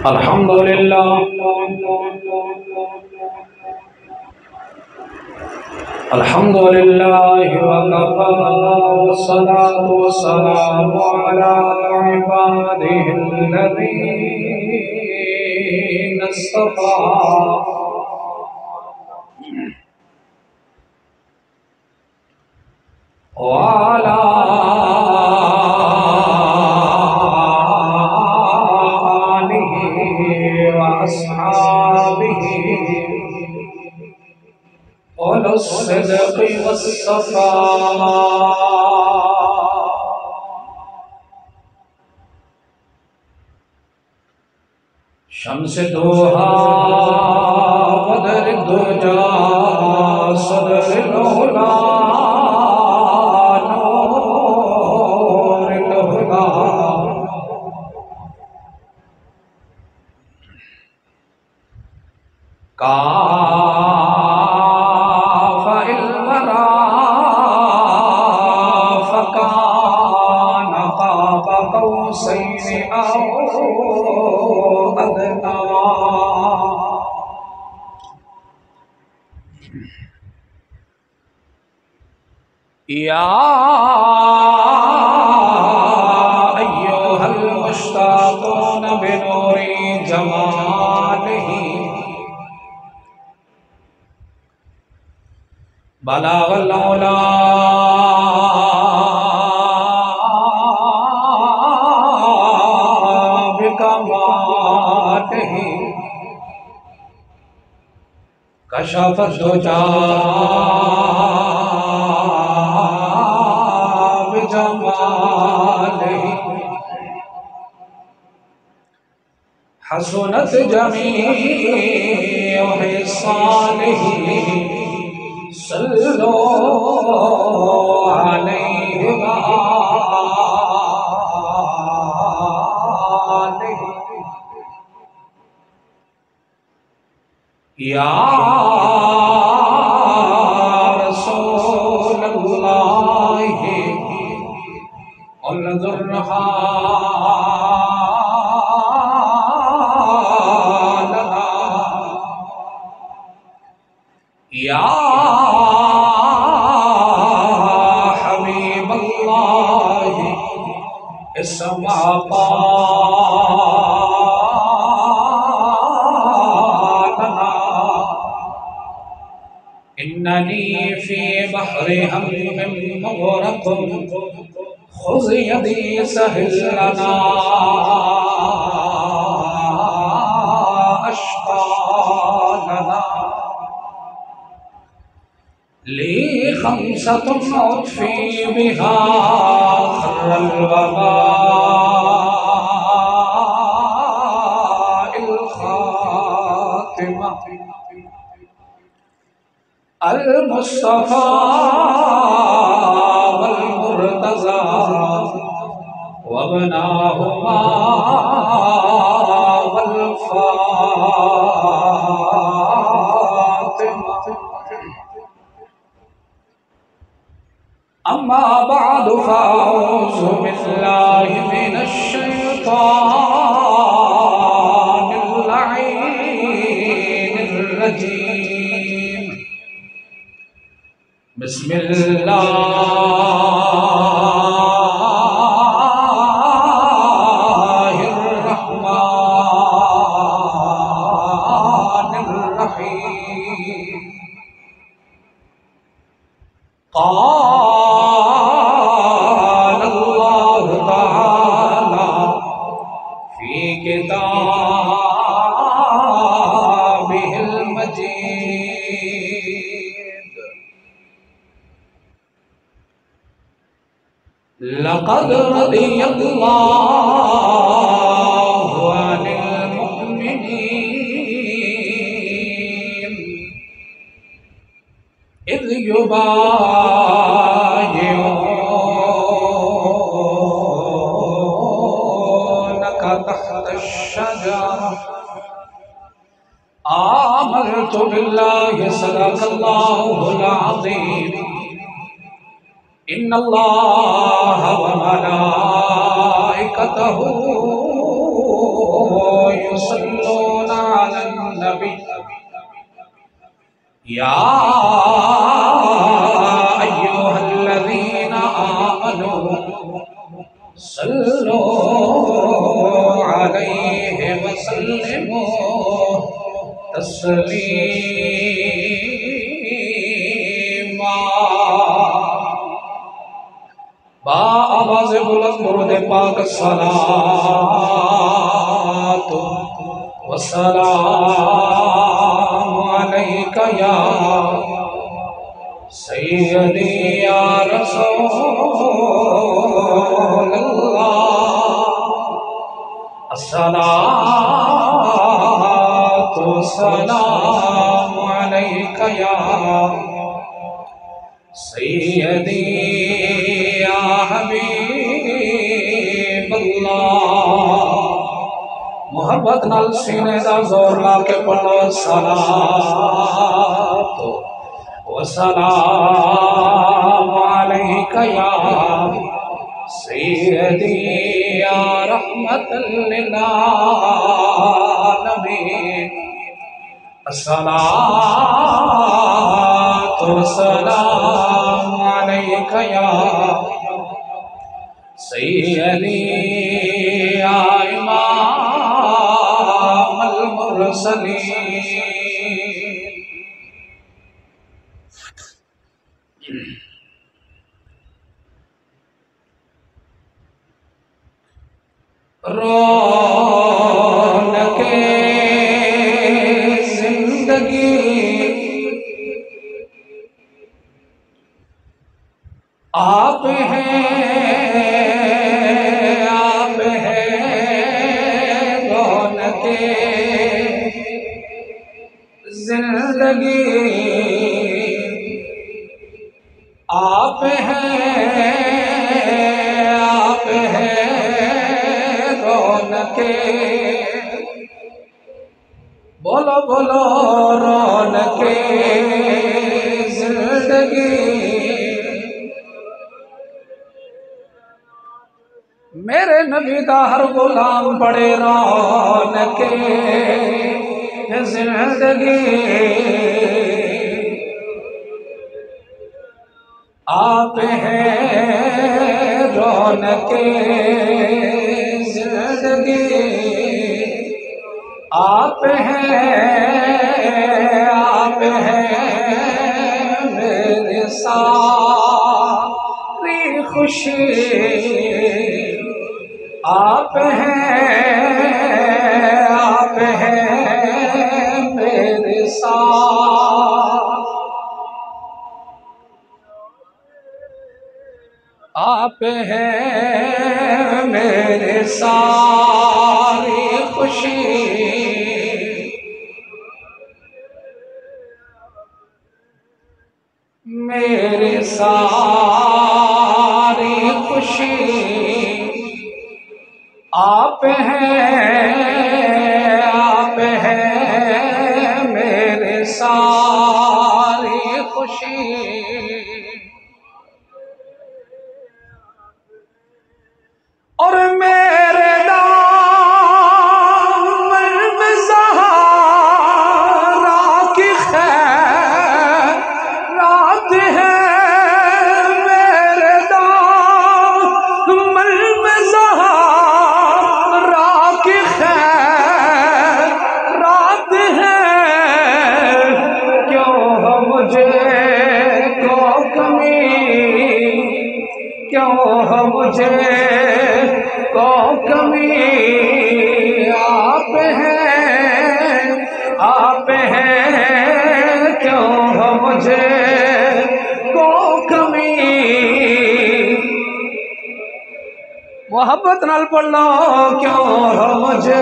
अल्हम्दुलिल्लाह अल्हम्दुलिल्लाहि व कफ़ा वस्सलातु वस्सलामु अला इबादिहिल्लज़ीना इस्तफ़ा व अला आलिहि व अस्हाबिहि उलुस्सिद्क़ि वस्सफ़ा। शम्स दुहा बदर दुजा सदर लौला नूर लहुदा काफ़ा इल्वरा फ़कान क़ाब क़ौसैनि औ अदना। या अय्युहल मुश्ताक़ून बिनूरि जमालिही बलागल औला बिकमालिही कशफ़ दुजा बिजमालिही हसुनत जमीउ हिसालिही सल्लो अलैहि व आलिहि। या रसूलल्लाहि उन्ज़ुर हालना। या हबीबल्लाहि इस्मा क़ालना। इन्ननी फ़ी बहरि हम्मिन मुग़रक़ुन ख़ुज़ यदी सहिल लना अश्क़ालना। ली ख़म्सतुन उत्फ़ी बिहा ख़र्रल वबाइल ख़ातिमा। अल मुस्तफ़ा वल मुर्तज़ा वबनाहुमा वल फ़ातिमा। अम्मा बअद फ़अऊज़ु बिल्लाहि मिनश शैतानिर लईनिर रजीम। बिस्मिल्लाहिर रहमानिर रहीम। क़ाल अल्लाहु तआला फ़ी किताबिहिल मजीद। लक़द रदियल्लाहु अनिल मुअ्मिनीन इज़ युबायिऊनका तहतश शजरा। आमनतु बिल्लाहि सदक़ल्लाहुल अज़ीम। इन्नल्लाह व मलाइकतहू युसल्लूना अलन नबी या अय्युहल्लज़ीना आमनू सल्लू अलैहि वसल्लिमू तस्लीमा। बा आवाज़ बुलंद दुरूद पाक सलातो व सलाम अलैका या सय्यदी या रसूलल्लाह। अस्सलातु वस्सलामु अलैका या सय्यदी या हबीबल्लाह। मोहब्बत नाल सीने दा जोर ला के पढ़ो सलातो व सलाम अलैका या सय्यदी या रहमतल लिल आलमीन। अस्सलातु वस्सलाम अलैका या सय्यदी या इमामल मुरसलीन। रौनके जिंदगी आप हैं, आप हैं। रौनके जिंदगी आप हैं, आप हैं। रौनके बोलो बोलो रौनके जिंदगी। मेरे नबी दा हर गुलाम बड़े रौनके जिंदगी आप हैं। रौनके जिंदगी आप हैं, आप हैं। मेरे सारी खुशी आप हैं, आप हैं। मेरे साथ आप हैं। मेरे सारी खुशी मेरे सारी खुशी आप हैं, आप हैं। मेरे सारी खुशी और मेरे दामन में ज़हरा की खैरात है। मेरे दामन में ज़हरा की खैरात है। क्यों हो मुझे को कमी, क्यों हो मुझे को कमी। आप हैं, आप हैं। क्यों हो मुझे को कमी। मोहब्बत नाल पढ़ लो। क्यों हो मुझे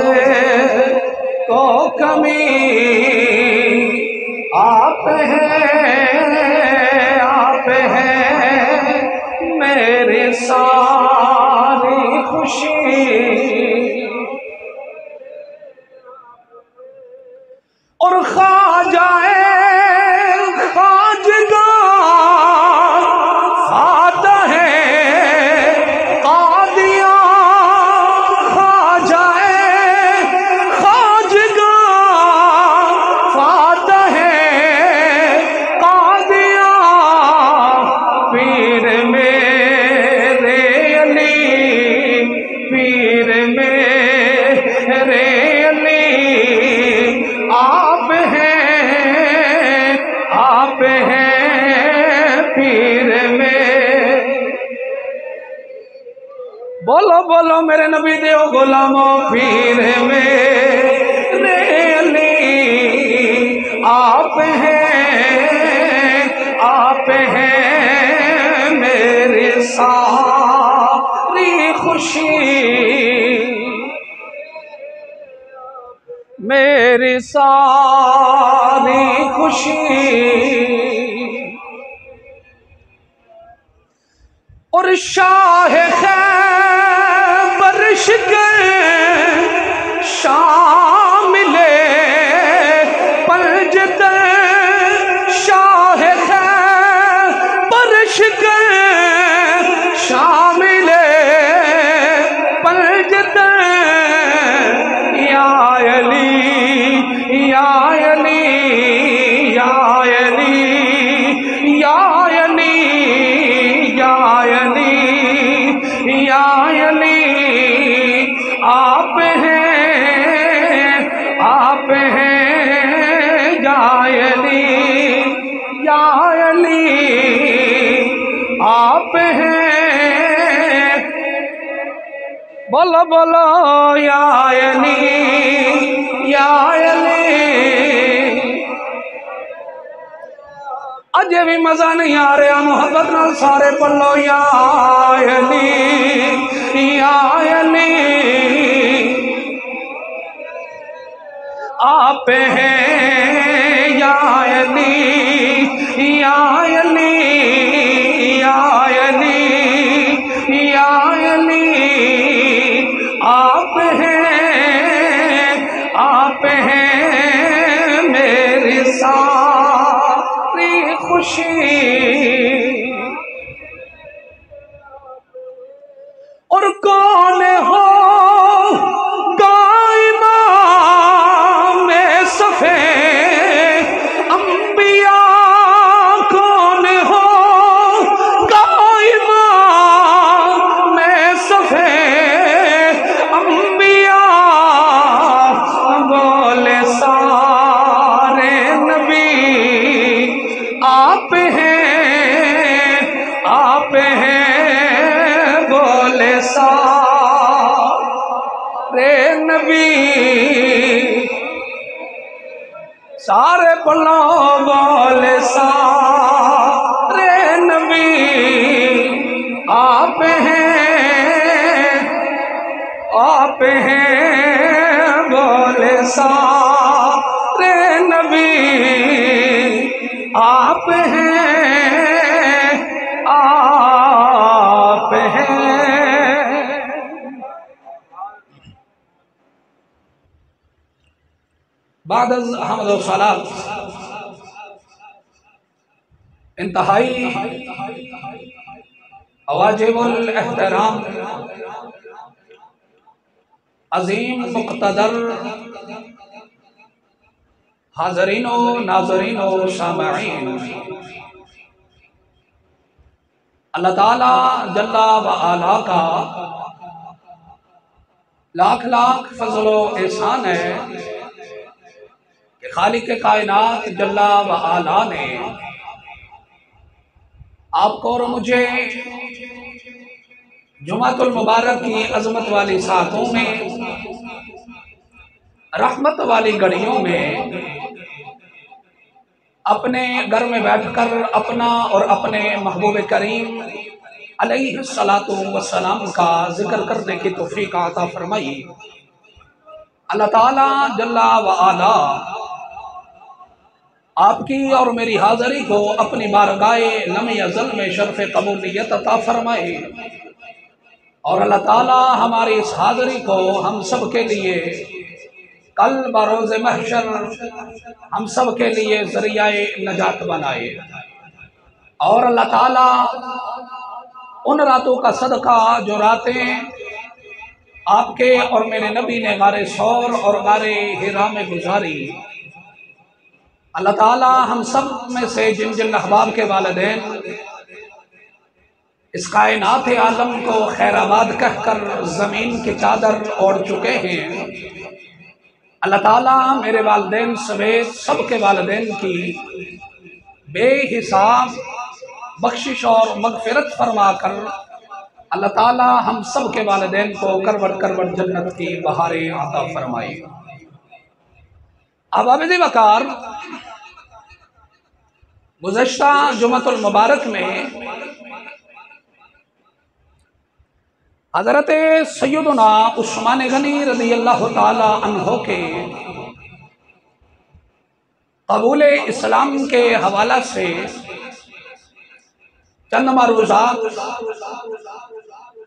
को कमी। आप हैं, आप हैं। मेरे सारी खुशी और ख्वाजाए खाजगा फाता है। मेरे अली, पीर मेरे अली, आप हैं पीर में। बोलो बोलो मेरे नबी दे गुलामो, पीर मेरे अली, आप हैं मेरी सारी खुशी, मेरी सारी खुशी। और शाह खैबर शिकर शामिले पंजदर, शाह खैबर शिकर शामिले पंजदर, या अली या अली या अली या अली या अली या अली, आप हैं या अली या अली, आप हैं। बोलो बोलो या अली या अली। अजे भी मजा नहीं आ रहा, मोहब्बत नाल सारे पल्लो, या अली या अली, आप हैं या अली या अली या अली या अली, आप हैं मेरी सारी खुशी। और कौन हो सारे पल्लो बोले सारे नबी, आप हैं बोले सारे नबी, आप हैं। बाद अहमद सलात इंतहाई वाजिबुल एहतराम अजीम मुक़्तदर हाज़रीनो नाज़रीनो सामईन, अल्लाह ताला जल्ला व आला का लाख लाख फजलो एहसान है कि खालिक कायनात जल्ला व आला ने आपको और मुझे जुमातुल मुबारक की अजमत वाली सातों में, रहमत वाली घड़ियों में अपने घर में बैठकर अपना और अपने महबूब करीम अलैहिस्सलातु वस्सलाम का जिक्र करने की तौफीक अता फरमाई। अल्लाह ताला जल्ला व आला आपकी और मेरी हाज़री को अपनी बारगाहे लम्हे अज़ल में शर्फ़ कबूलियत अता फरमाए, और अल्लाह ताला हमारी इस हाज़री को हम सब के लिए कल बरोज़ महशर हम सब के लिए ज़रियाए नजात बनाए। और अल्लाह ताला उन रातों का सदका जो रातें आपके और मेरे नबी ने गारे सौर और गारे हिरा में गुजारी, अल्लाह ताला हम सब में से जिन जिन अहबाब के वालिदैन इस कायनात आलम को खैराबाद कहकर ज़मीन की चादर ओढ़ चुके हैं। अल्लाह ताला मेरे वालिदैन समेत सबके वालिदैन की बेहिसाब बख्शिश और मगफिरत फरमा कर अल्लाह ताला हम सब के वालिदैन को करवट करवट जन्नत की बहारें अता फरमाए। अबाबिज़ वकार, गुज़श्ता जुमअतुल मुबारक में हज़रत सैयदना उस्मान गनी रज़ियल्लाहु ताला अन्हो के कबूल इस्लाम के हवाला से चंद मरूज़ात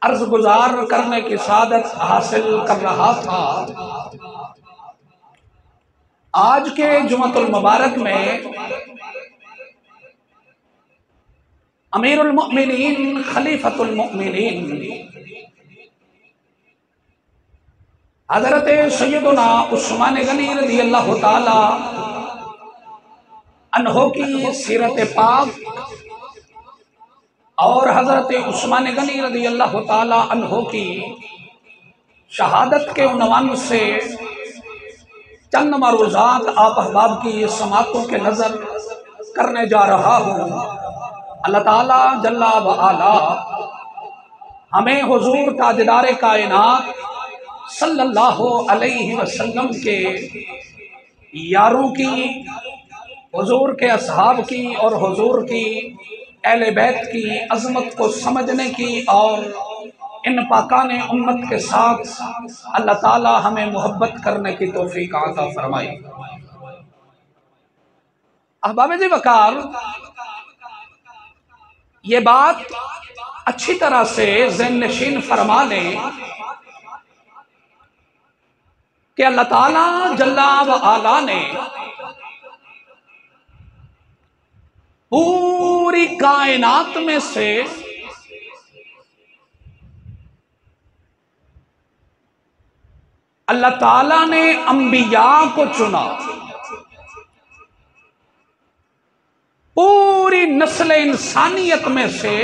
अर्ज़ गुज़ार करने की सादत हासिल कर रहा था। आज के जुमअतुल मुबारक में अमीरुल मुमिनीन खलीफतुल मुमिनीन हज़रत सैयदना उस्मान गनी रज़ियल्लाहु ताला अन्हो की सीरत पाक और हज़रत उस्मान गनी रज़ियल्लाहु ताला अन्हो की शहादत के उन्वान से चंद मरूज़ात आप अहबाब की समातों के नज़र करने जा रहा हूँ। अल्लाह ताला जल्ला व आला हमें हुजूर ताजदार कायनात सल्लल्लाहु अलैहि वसल्लम के यारों की, हुजूर के असहाब की और हुजूर की अहले बैत की अज़मत को समझने की और इन पाकाने उम्मत के साथ अल्लाह ताला हमें मोहब्बत करने की तौफीक अता फरमाई। अहबाब वकार, ये बात अच्छी तरह से ज़हन नशीन फरमा लें कि अल्लाह ताला जल्ला व आला ने पूरी कायनात में से अल्लाह ताला ने अंबिया को चुना। पूरी नस्ल इंसानियत में से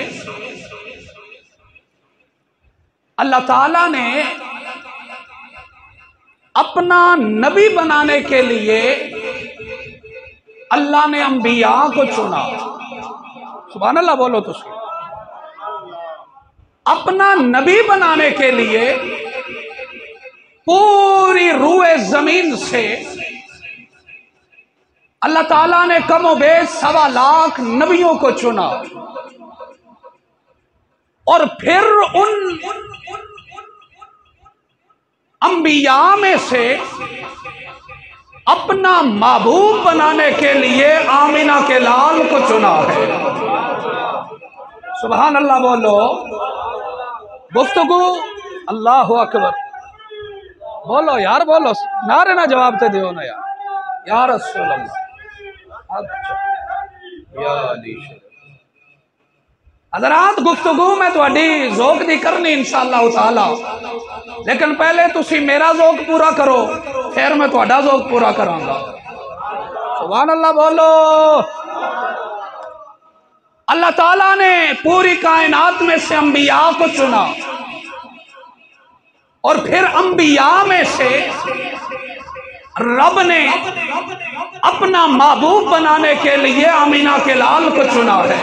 अल्लाह ताला ने अपना नबी बनाने के लिए अल्लाह ने अंबिया को चुना। सुभान अल्लाह बोलो तो सही। अपना नबी बनाने के लिए पूरी रूए जमीन से अल्लाह ताला ने कमो बेश 1.25 लाख नबियों को चुना और फिर उन अंबिया में से अपना महबूब बनाने के लिए आमिना के लाल को चुना है। सुभान अल्लाह बोलो। गुफ्तगू अल्लाहु अकबर बोलो यार, बोलो, नारे ना जवाब ते दियो ना यार। या रसूल अल्लाह, हज़रात गुफ्तगू मैं तुहाडी ज़ौक दी करनी इंशाअल्लाह ताला, लेकिन पहले तुसी मेरा ज़ौक पूरा करो, फिर मैं तुहाडा ज़ौक पूरा करांगा। सुभान अल्लाह बोलो। अल्लाह ताला ने पूरी कायनात में से अंबिया को चुना और फिर अंबिया में से रब ने अपना महबूब बनाने के लिए आमिना के लाल को चुना है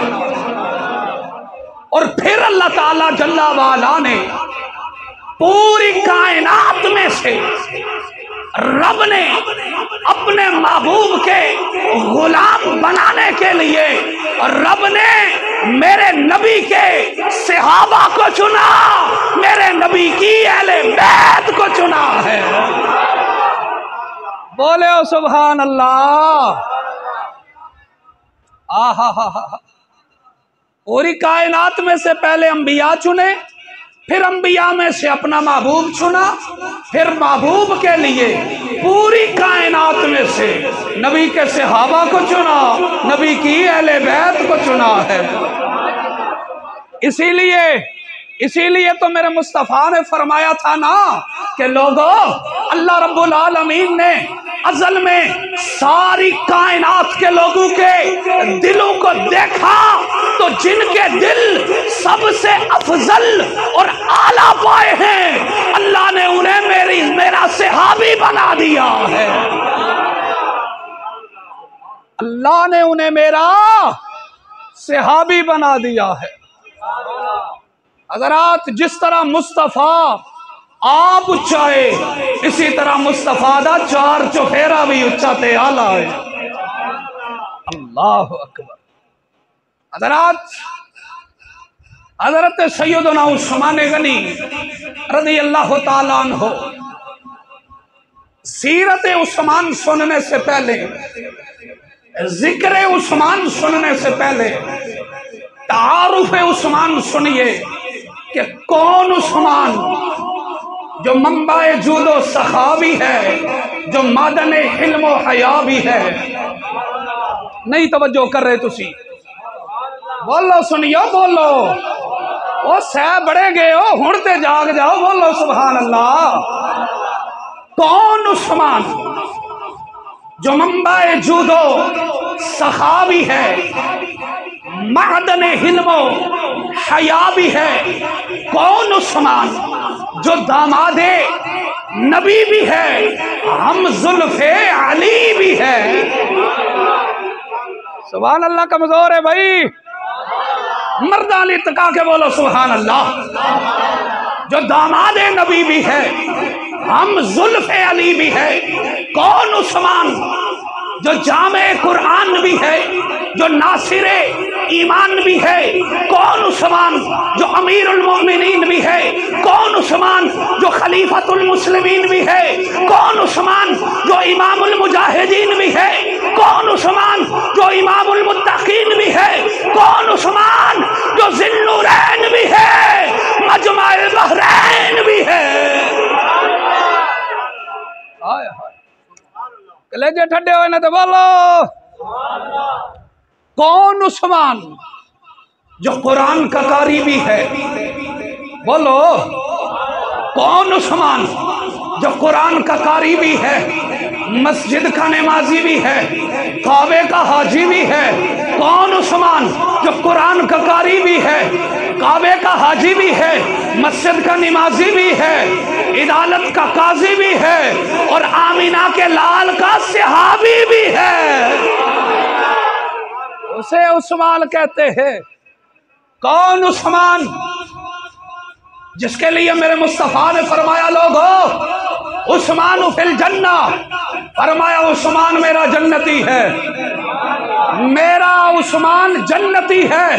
और फिर अल्लाह ताला जल्ला वाला ने पूरी कायनात में से रब ने अपने महबूब के गुलाम बनाने के लिए और रब ने मेरे नबी के सहाबा को चुना, मेरे नबी की अहले बैत को चुना है। बोले ओ सुभान अल्लाह। आहा हा हा। पूरी कायनात में से पहले अंबिया चुने, फिर अंबिया में से अपना महबूब चुना, फिर महबूब के लिए पूरी कायनात में से नबी के सहाबा को चुना, नबी की अहले बैत को चुना है। इसीलिए इसीलिए तो मेरे मुस्तफ़ा ने फरमाया था ना कि लोगों, अल्लाह रब्बुल आलमीन ने अज़ल में सारी कायनात के लोगों के दिलों को देखा तो जिनके दिल सबसे अफजल और आला पाए हैं, अल्लाह ने उन्हें मेरा सहाबी बना दिया है। अल्लाह ने उन्हें मेरा सहाबी बना दिया है। हज़रात, जिस तरह मुस्तफ़ा आप उच्चाए, इसी तरह मुस्तफ़ा दा चार चौफेरा भी उच्चा ते आला है। अल्लाह अकबर। हज़रात, हज़रत सैयदना उस्मान गनी रज़ी अल्लाह ताला अन्हु, सीरत उस्मान सुनने से पहले, जिक्र उस्मान सुनने से पहले तारुफ उस्मान सुनिए कि कौन उस्मान जो मंबाए जूदो सखा भी है, जो मादन हिल्म हया भी है। नहीं तवज्जो कर रहे तुसी, बोलो सुनियो, बोलो। ओ सह बड़े गए हो, हुण ते जाग जाओ, बोलो सुभान अल्लाह। कौन उस्मान जो मंबाए जूदो सखा भी है, मादन हिल्मो हया भी है। कौन उस्मान जो दामादे नबी भी है, हम जुल्फे अली भी है। सुभान अल्लाह। कमजोर है भाई, मर्दानी तका के बोलो सुभान अल्लाह। जो दामादे नबी भी है, हम जुल्फे अली भी है। कौन उस्मान जो जामे कुरान भी है, जो नासिरे ईमान भी है। कौन उस्मान जो अमीरुल मोमिनीन भी है। कौन उस्मान जो खलीफतुल मुस्लिमीन भी है। कौन उस्मान जो इमामुल मुजाहिदीन भी है। कौन उस्मान जो इमामुल मुत्तकीन भी है। कौन उस्मान जो जिन्नूरैन भी है, मजमाए बहरैन भी है। कलेजे ठंडे हुए ना तो बोलो। कौन उस्मान जो कुरान का कारी भी है, बोलो। कौन उस्मान जो कुरान का कारी भी है, मस्जिद का नमाजी भी है, काबे का हाजी भी है। कौन उस्मान जो कुरान का कारी भी है, काबे का हाजी भी है, मस्जिद का नमाजी भी है, इदालत का काजी भी है और आमीना के लाल का सहाबी भी है। उसे उस्मान कहते हैं। कौन उस्मान जिसके लिए मेरे मुस्तफा ने फरमाया, लोगो उस्मान फिल जन्ना, फरमाया उस्मान मेरा जन्नती है, मेरा उस्मान जन्नती है।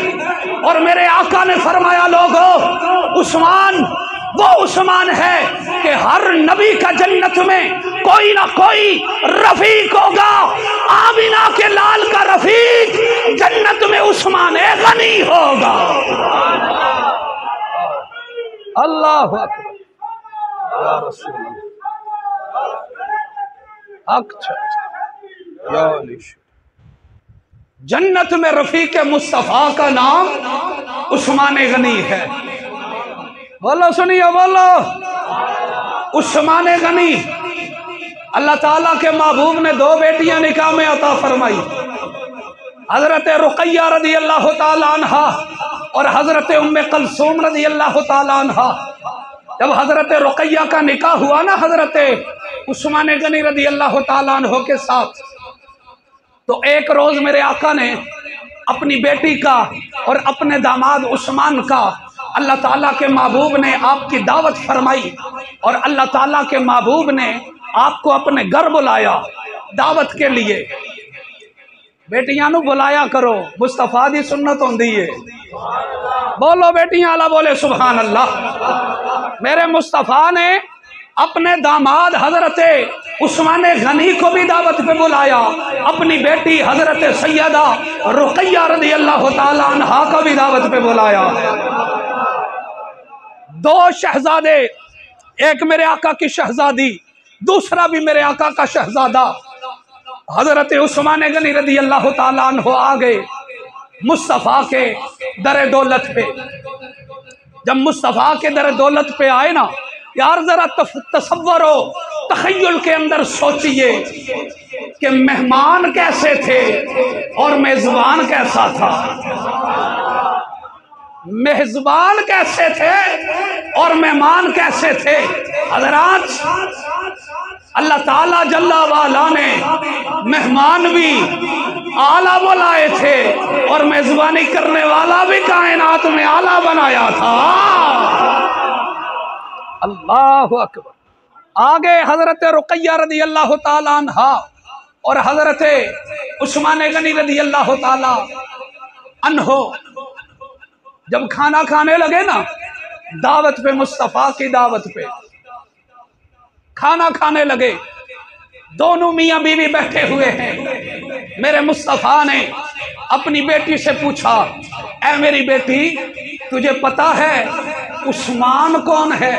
और मेरे आका ने फरमाया, लोगो उस्मान वो उस्मान है कि हर नबी का जन्नत में कोई ना कोई रफीक होगा। आमिना के लाल का रफीक जन्नत में उस्मान गनी होगा। अल्लाह अकबर या रसूल अल्लाह। जन्नत में रफीक मुस्तफा का नाम उस्मान गनी है। बोलो सुनिए, बोलो। उस्मान गनी, अल्लाह ताला के महबूब ने दो बेटियां निकाह में अता फरमाई, हजरत रुकैया रज़ी अल्लाह ताला अन्हा और हजरत उम्मे कुलसूम रज़ी अल्लाह ताला अन्हा। जब हजरत रुकैया का निकाह हुआ ना हजरत उस्मान गनी रज़ी अल्लाह ताला अन्हो के साथ, तो एक रोज मेरे आका ने अपनी बेटी का और अपने दामाद उस्मान का अल्लाह ताला के महबूब ने आपकी दावत फरमाई और अल्लाह ताला के महबूब ने आपको अपने घर बुलाया दावत के लिए। बेटियां नू बुलाया करो, मुस्तफा दी सुन्नत होंदी है। बोलो बेटियां अल्लाह बोले सुभान अल्लाह। मेरे मुस्तफा ने अपने दामाद हजरत उस्मान गनी को भी दावत पे बुलाया, अपनी बेटी हजरत सैयदा रुकैया रज़ी अल्लाह ताला अन्हा का भी दावत पे बुलाया। दो शहजादे, एक मेरे आका की शहजादी, दूसरा भी मेरे आका का शहजादा हजरत उस्मान गनी रज़ी अल्लाह ताला अन्हु आ गए मुस्तफ़ा के दरे दौलत पे। जब मुस्तफ़ा के दर दौलत पे आए ना यार, जरा तसव्वुरो, तखय्युल के अंदर सोचिए कि मेहमान कैसे थे और मेजबान कैसा था। मेजबान कैसे थे और मेहमान कैसे थे। हज़रात, अल्लाह ताला जल्ला वाला ने मेहमान भी आला बुलाए थे और मेजबानी करने वाला भी कायनात में आला बनाया था। अल्लाह अकबर। आगे हजरत रुकैया रदी अल्लाह ताला अन्हा और हजरत उस्मान गनी रदी अल्लाह ताला अन्हो जब खाना खाने लगे ना, दावत पे, मुस्तफ़ा की दावत पे खाना खाने लगे, दोनों मियाँ बीवी बैठे हुए हैं। मेरे मुस्तफ़ा ने अपनी बेटी से पूछा, ऐ मेरी बेटी, तुझे पता है उस्मान कौन है?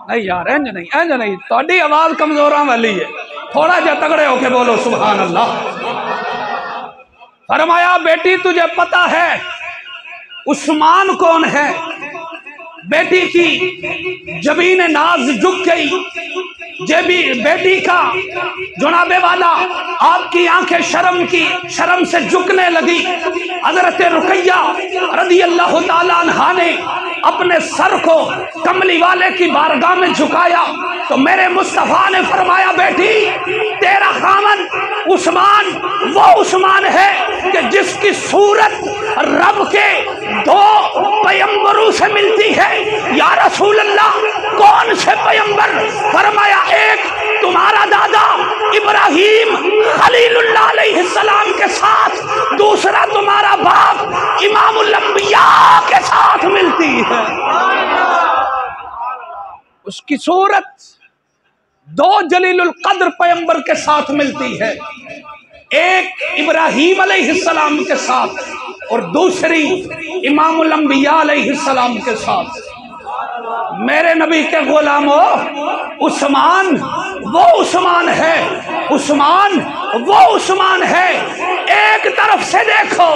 नहीं यार, इंज नहीं, थोड़ी आवाज कमजोरा वाली है, थोड़ा जा तगड़े होके बोलो सुभान अल्लाह। फरमाया, बेटी तुझे पता है उस्मान कौन है? बेटी की जबीन नाज झुक गई। जेबी बेटी का जुनाबे वाला आपकी आंखें शर्म से झुकने लगी। हजरत रुकैया रदी अल्लाह ताला अन्हा ने अपने सर को कमली वाले की बारगाह में झुकाया तो मेरे मुस्तफ़ा ने फरमाया, बेटी तेरा खामन उस्मान वो उस्मान है कि जिसकी सूरत रब के दो पैगंबरों से मिलती है। या रसूल अल्लाह, कौन से पैगंबर? फरमाया, एक तुम्हारा दादा इब्राहिम खलीलुल्लाह अलैहिस्सलाम के साथ, दूसरा तुम्हारा बाप इमामुल अंबिया के साथ मिलती है। उसकी सूरत दो जलीलुल कद्र पैगंबर के साथ मिलती है, एक इब्राहिम अलैहिस्सलाम के साथ और दूसरी इमामुल अंबिया अलैहिस्सलाम के साथ। मेरे नबी के गुलामों, उस्मान वो उस्मान है, उस्मान वो उस्मान है। एक तरफ से देखो,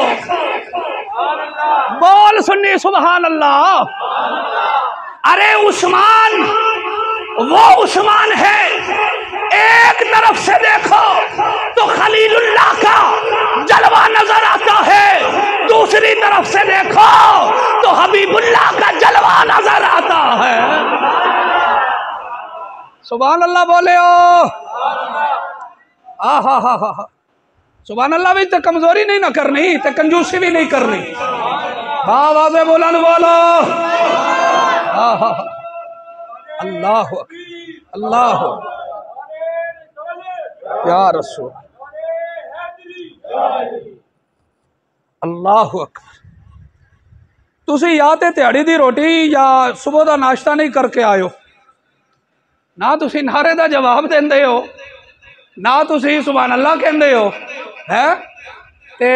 बोल सुन्नी सुभान अल्लाह। अरे उस्मान वो उस्मान है। एक तरफ से देखो तो खलीलुल्लाह का जलवा नजर आता है, दूसरी तरफ से देखो तो हबीबुल्लाह का जलवा नजर आता है। सुभान अल्लाह बोले ओ। हा सुभान अल्लाह। भी तो कमजोरी नहीं ना करनी, तो कंजूसी भी नहीं करनी। आवाज़ बुलंद बोलो। अल्लाह अल्लाह या रसूल अल्लाह अकबर। तुसी या ते दिहाड़ी दी रोटी या सुबह का नाश्ता नहीं करके आयो, ना तुसी नारे का जवाब देंदे हो, ना तुसी सुभान अल्लाह कहंदे हो है। ते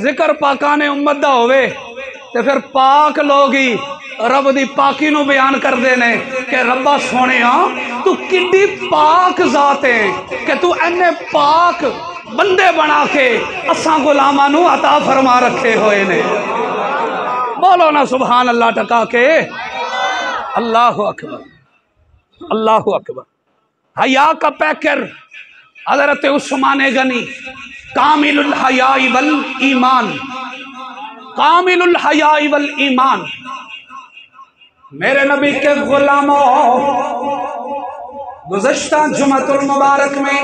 जिक्र पाका ने उम्मत दा होवे ते फिर पाक लोग ही रब दी पाकी नू बयान करते ने कि रब्बा सोने तू किड्डी पाक जात है कि तू इन्ने पाक बंदे बना के असा गुलामां नू अता फरमा रखे हुए ने। बोलो ना सुभान अल्लाह टका के। अल्लाह अकबर अल्लाह अकबर। हया का पैकर हज़रत उस्मान गनी कामिलुल हयाई वल ईमान, कामिलुल हयाई वल ईमान। मेरे नबी के गुलामों, गुज़श्ता जुमअतुल मुबारक में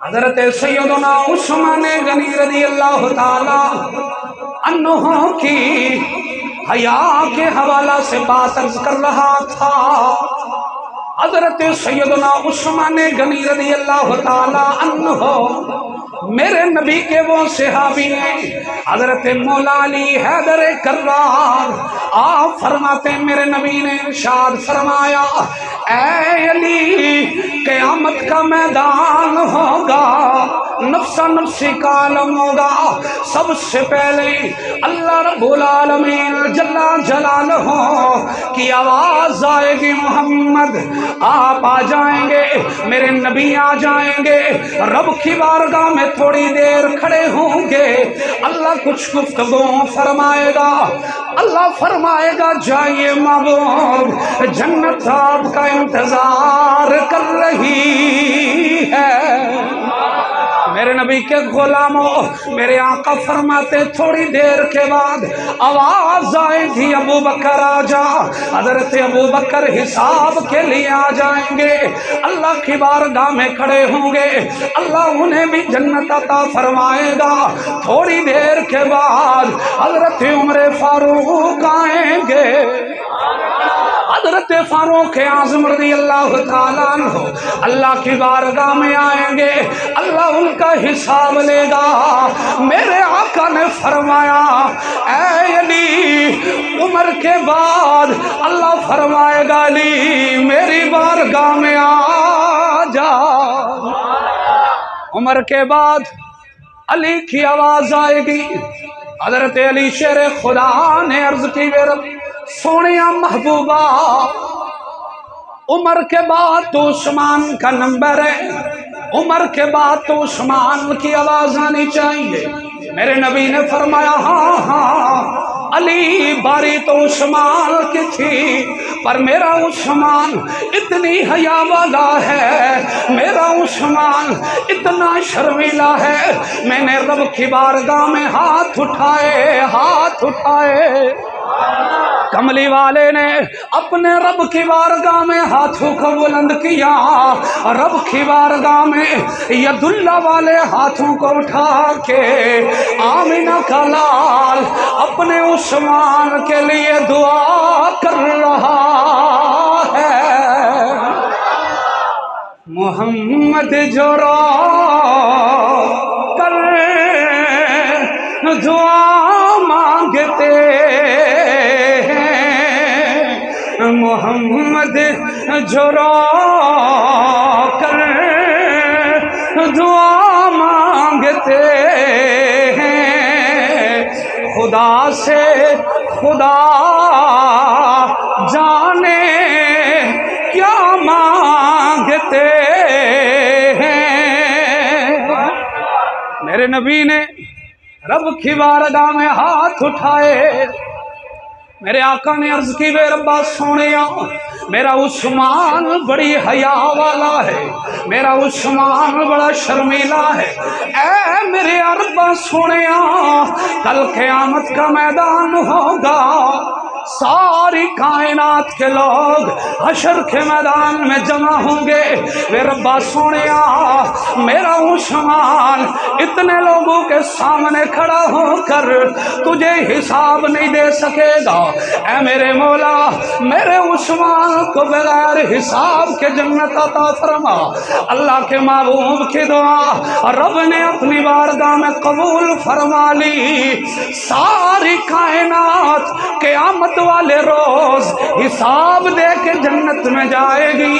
हज़रत सैयदना उस्मान गनी रज़ी अल्लाह ताला अन्हु की हया के हवाला से बात अर्ज कर रहा था। हज़रत सैयदना उस्मान गनी रज़ी अल्लाह ताला अन्हु मेरे नबी के वो सहाबी हैं, हज़रत मौला अली हैदर कर्रार। आप फरमाते मेरे नबी ने इरशाद फरमाया, ऐ अली क़यामत का मैदान होगा, नफ्सा नफ्सी का आलम होगा। सबसे पहले अल्लाह रब्बुल आलमीन जल्ला जलालहू की आवाज़ आएगी, मोहम्मद आप आ जाएंगे, मेरे नबी आ जाएंगे। रब की बारगाह बारगाह में थोड़ी देर खड़े होंगे, अल्लाह कुछ गुफ्तगू फरमाएगा। अल्लाह फरमाएगा जाइए महबूब, जन्नत आपका इंतजार कर रही है। मेरे नबी के गुलामों, मेरे आका फरमाते थोड़ी देर के बाद आवाज आएगी अबू बकर आजा। हजरत अबू बकर हिसाब के लिए आ जाएंगे, अल्लाह की बारगाह में खड़े होंगे, अल्लाह उन्हें भी जन्नत अता फरमाएगा। थोड़ी देर के बाद हजरत उमर फारूक आएंगे, हजरत फारूक आज़म रज़ी अल्लाह ताला अन्हु अल्लाह की बारगाह में आएंगे, अल्लाह उनका हिसाब लेगा। मेरे आका ने फरमाया ऐ अली, उमर के बाद अल्लाह फरमाएगा अली मेरी बारगाह में आ जा। उमर के बाद अली की आवाज आएगी। हजरत अली शेर खुदा ने अर्ज की मेरे सोनिया महबूबा, उमर के बाद तो उस्मान का नंबर है, उमर के बाद तो उस्मान की आवाज आनी चाहिए। मेरे नबी ने फरमाया हाँ हाँ अली, बारी तो उस्मान की थी, पर मेरा उस्मान इतनी हया वाला है, मेरा उस्मान इतना शर्मीला है। मैंने रब की बारगाह में हाथ उठाए, हाथ उठाए। कमली वाले ने अपने रब की बारगाह में हाथों को बुलंद किया, रब की बारगाह में यदुल्ला वाले हाथों को उठा के आमिना का लाल अपने उस्मान के लिए दुआ कर रहा है। मोहम्मद जो रो कर दुआ मांगते, मोहम्मद जो रो कर दुआ मांगते हैं, खुदा से खुदा जाने क्या मांगते हैं। मेरे नबी ने रब की बारगाह में हाथ उठाए। मेरे आका ने अर्ज की वे रब्बा सोनिया, मेरा उस्मान बड़ी हया वाला है, मेरा उस्मान बड़ा शर्मीला है। ऐ मेरे रब्बा सोनिया, कल क़यामत का मैदान होगा, सारी कायनात के लोग हशर के मैदान में जमा होंगे। वे रब्बा सोनिया, मेरा उस्मान इतने लोगों के सामने खड़ा होकर तुझे हिसाब नहीं दे सकेगा। ऐ मेरे मौला, मेरे उस्मान को बगैर हिसाब के जन्नत अता फरमा। अल्लाह के महबूब की दुआ रब ने अपनी बारगाह में कबूल फरमा ली। सारी कायनात क़यामत वाले रोज हिसाब दे के जन्नत में जाएगी।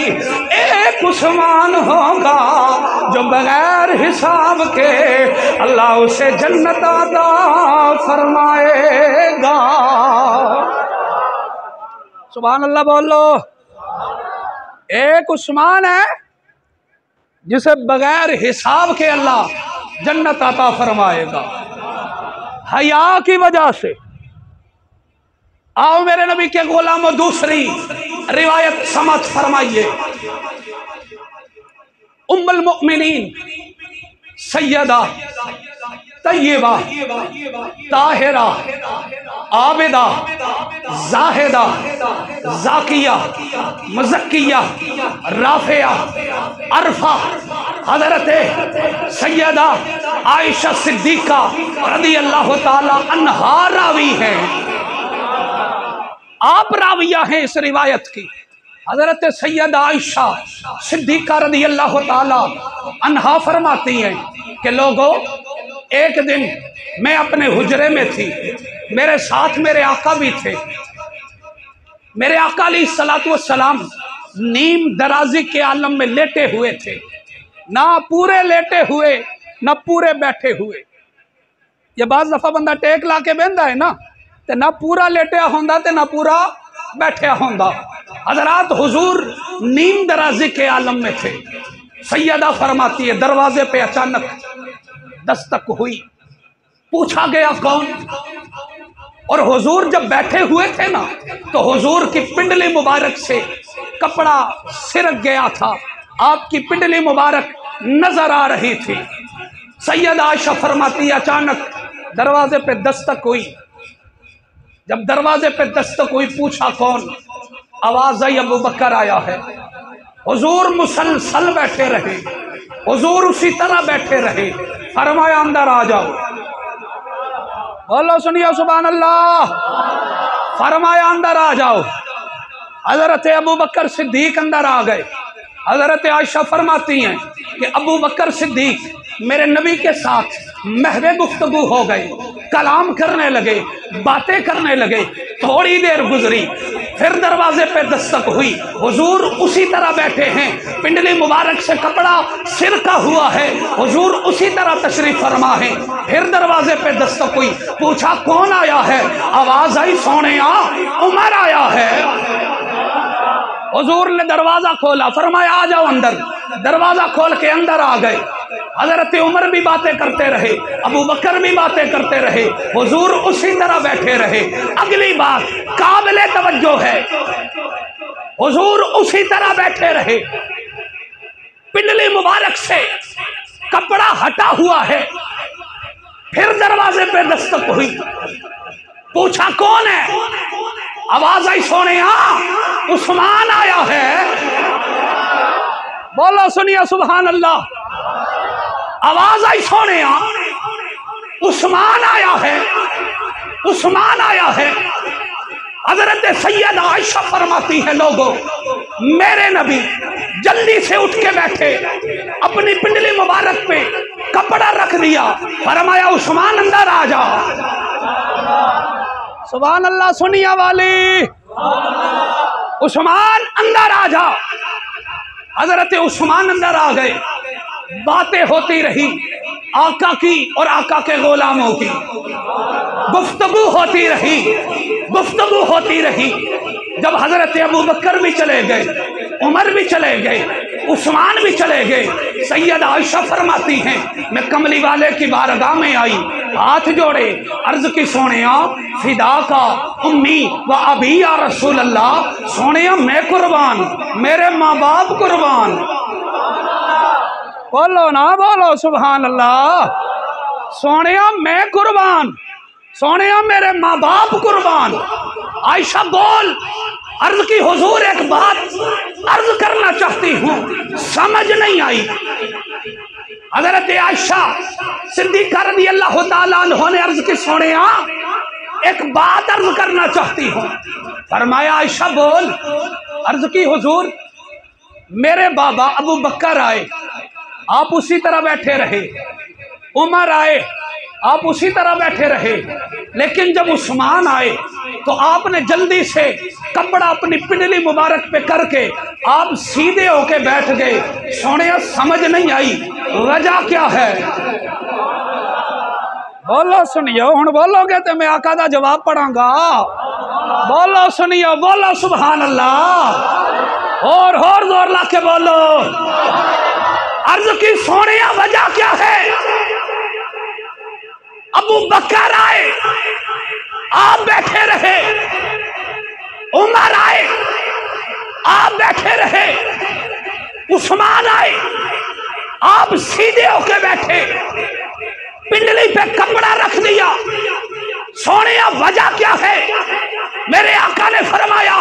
एक उस्मान होगा जो बगैर हिसाब के अल्लाह उसे जन्नत अता फरमाएगा। सुभान अल्लाह बोलो। एक उस्मान है जिसे बगैर हिसाब के अल्लाह जन्नत अता फरमाएगा, हया की वजह से। आओ मेरे नबी के गुलामों, दूसरी रिवायत समझ फरमाइए। उम्मुल मुमिनीन सैयदा तय्यबा ताहिरा आबिदा जाहिदा जाकिया मुज़क्किया राफिया अरफा हज़रत सैयदा आयशा सिद्दीक़ा रज़ी अल्लाह ताला अन्हा रावी हैं। आप राविया हैं इस रिवायत की। हजरत सैयदा आयशा सिद्दीक़ा रज़ी अल्लाह ताला अन्हा फरमाती हैं कि लोगों, एक दिन मैं अपने हुजरे में थी, मेरे साथ मेरे आका भी थे। मेरे आका अलैहिस्सलातु वस्सलाम नीम दराजी के आलम में लेटे हुए थे, ना पूरे लेटे हुए ना पूरे बैठे हुए। ये बाज दफा बंदा टेक ला के बहता है ना, ते ना पूरा लेटिया होंदा ते ना पूरा बैठा होंदा। हजरात हुजूर नीम दराजी के आलम में थे। सैयदा फरमाती है, दरवाजे पे अचानक दस्तक हुई। पूछा गया कौन? और हुजूर जब बैठे हुए थे ना, तो हुजूर की पिंडली मुबारक से कपड़ा सिरक गया था, आपकी पिंडली मुबारक नजर आ रही थी। सैयद आयशा फरमाती अचानक दरवाजे पे दस्तक हुई। जब दरवाजे पे दस्तक हुई, पूछा कौन? आवाज आई अबू बकर आया है। हुजूर मुसलसल बैठे रहे, हुजूर उसी तरह बैठे रहे। फरमाया अंदर आ जाओ। बोलो सुनिए सुभान अल्लाह। फरमाया अंदर आ जाओ। हजरत अबू बकर सिद्दीक अंदर आ गए। हजरत आयशा फरमाती हैं कि अबू बकर सिद्दीक मेरे नबी के साथ महवे गुफ्तगू हो गए, कलाम करने लगे, बातें करने लगे। थोड़ी देर गुजरी, फिर दरवाजे पे दस्तक हुई। हुजूर उसी तरह बैठे हैं, पिंडली मुबारक से कपड़ा सिरका हुआ है, हुजूर उसी तरह तशरीफ फरमा है। फिर दरवाजे पे दस्तक हुई। पूछा कौन आया है? आवाज आई सोनिया उमर आया है। हुजूर ने दरवाजा खोला, फरमाया आ जाओ अंदर। दरवाजा खोल के अंदर आ गए। हजरत उमर भी बातें करते रहे, अबू बकर भी बातें करते रहे, हुजूर उसी तरह बैठे रहे। अगली बात काबिले तवज्जो है, हुजूर उसी तरह बैठे रहे, पिंडली मुबारक से कपड़ा हटा हुआ है। फिर दरवाजे पे दस्तक हुई। पूछा कौन है? आवाज आई सोनिया उस्मान आया है। बोलो सुनिए सुभान अल्लाह। आवाज आई सोनिया उस्मान आया है, उस्मान आया है। हजरत सैयद आयशा फरमाती है लोगों, मेरे नबी जल्दी से उठ के बैठे, अपनी पिंडली मुबारक पे कपड़ा रख दिया। फरमाया उस्मान अंदर आ जा। सुभान अल्लाह। सुनिया वाली उस्मान अंदर आ जा। हजरत उस्मान अंदर आ गए। बातें होती रही आका की और आका के गुलामों की, गुफ्तगू होती रही, गुफ्तगू होती रही। जब हजरत अबू बकर भी चले गए, उमर भी चले गए, उस्मान भी चले गए, सैयद आयशा फरमाती हैं मैं कमली वाले की बारगाह में आई, हाथ जोड़े, अर्ज की सोनिया फिदा का उम्मी व अभी या रसूल अल्लाह। सोनिया मैं कुर्बान, मेरे माँ बाप कुर्बान। बोलो ना, बोलो सुभान अल्लाह। सोनिया मैं कुर्बान, सोनिया मेरे माँ बाप कुर्बान। आयशा बोल। अर्ज की हुजूर एक बात अर्ज करना चाहती हूँ, समझ नहीं आई। हजरत आयशा सिद्दीक़ा रज़ी अल्लाह ताला अन्हा ने अर्ज की सोनिया एक बात अर्ज करना चाहती हूँ। फरमाया आयशा बोल। अर्ज की हुजूर मेरे बाबा अबू बकर आए, आप उसी तरह बैठे रहे, उमर आए, आप उसी तरह बैठे रहे, लेकिन जब उस्मान आए तो आपने जल्दी से कपड़ा अपनी पिंडली मुबारक पे करके आप सीधे होके बैठ गए। सोनिया समझ नहीं आई, वजह क्या है? बोलो सुनियो, हुण बोलोगे तो मैं आका दा जवाब पढ़ांगा। बोलो सुनियो, बोलो सुभान अल्लाह। और जोर ला के बोलो। अर्ज की सोनिया वजह क्या है? अबू बकर आए, आप बैठे रहे, उमर आए, आप बैठे रहे, उस्मान आए, आप सीधे होके बैठे, पिंडली पे कपड़ा रख दिया। सोनिया वजह क्या है? मेरे आका ने फरमाया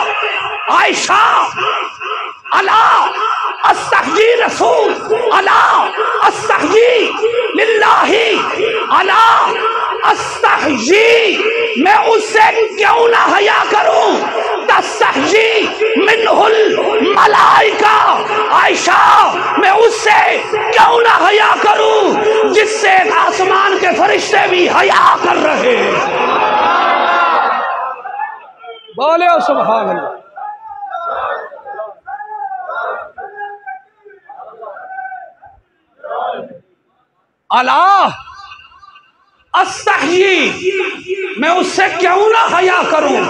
आयशा अला अस्तहजी रसूल, अला अस्तहजी लिल्लाही, अला अस्तहजी मैं उससे क्यों ना हया करूं? तस्तहजी मिनहुल मलाइका। आयशा मैं उससे क्यों ना हया करूं जिससे आसमान के फरिश्ते भी हया कर रहे। बोले सुभान अल्लाह। अला अस्तहयी मैं उससे क्यों ना हया करूं?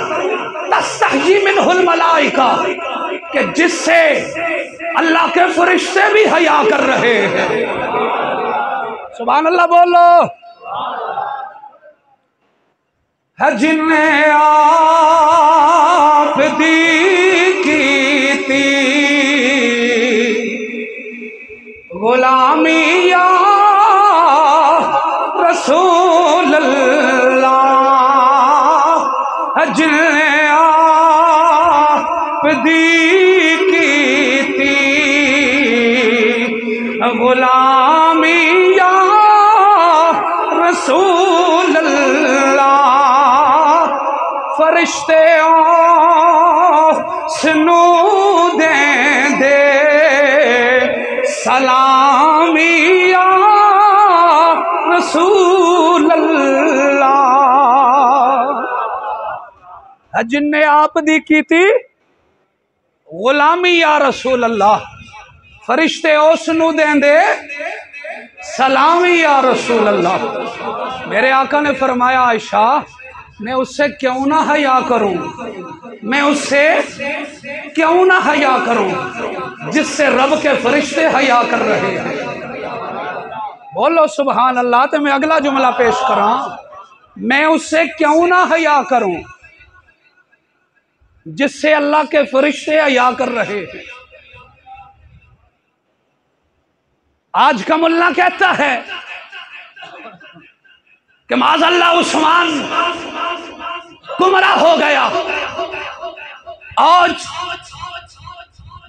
तस्तहयी मिनहुल मलाइका कि जिससे अल्लाह के फरिश्ते भी हया कर रहे हैं। सुभान अल्लाह बोलो। है जिन्हें आप दी की थी गुलामी या रसूल अल्लाह, है जिन्हें आप दी की थी गुलामी या रसूल अल्लाह, फरिश्ते सुनूदे दे सलामिया रसूल अल्लाह। जिन्ने आप दी की थी गुलामी या रसूल अल्लाह, फरिश्ते उसनू देंदे सलामी या रसूल अल्लाह। मेरे आका ने फरमाया आयशा मैं उससे क्यों ना हया करूं, मैं उससे क्यों ना हया करूं जिससे रब के फरिश्ते हया कर रहे हैं। बोलो सुभान अल्लाह। तो मैं अगला जुमला पेश करा, मैं उससे क्यों ना हया करूं जिससे अल्लाह के फरिश्ते हया कर रहे हैं। आज का मुल्ला कहता है कि माज़अल्लाह उस्मान गुमराह हो गया। आज